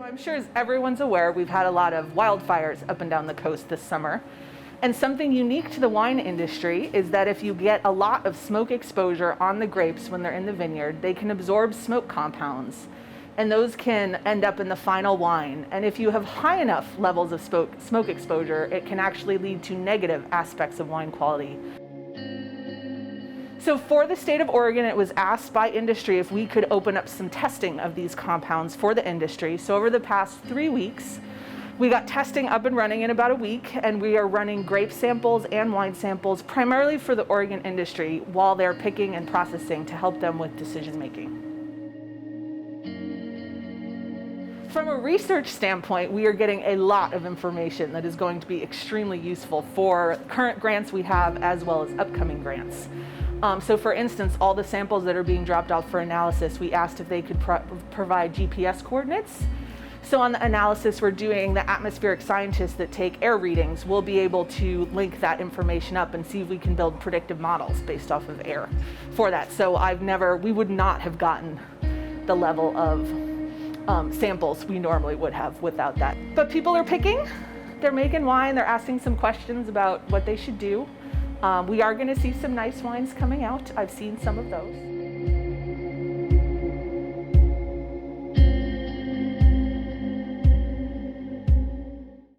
I'm sure as everyone's aware, we've had a lot of wildfires up and down the coast this summer. And something unique to the wine industry is that if you get a lot of smoke exposure on the grapes when they're in the vineyard, they can absorb smoke compounds, and those can end up in the final wine. And if you have high enough levels of smoke exposure, it can actually lead to negative aspects of wine quality. So for the state of Oregon, it was asked by industry if we could open up some testing of these compounds for the industry. So over the past 3 weeks, we got testing up and running in about a week, and we are running grape samples and wine samples primarily for the Oregon industry while they're picking and processing to help them with decision making. From a research standpoint, we are getting a lot of information that is going to be extremely useful for current grants we have as well as upcoming grants. So for instance, all the samples that are being dropped off for analysis, we asked if they could provide GPS coordinates. So on the analysis we're doing, the atmospheric scientists that take air readings will be able to link that information up and see if we can build predictive models based off of air for that. So we would not have gotten the level of samples we normally would have without that. But people are picking, they're making wine, they're asking some questions about what they should do. We are going to see some nice wines coming out. I've seen some of those.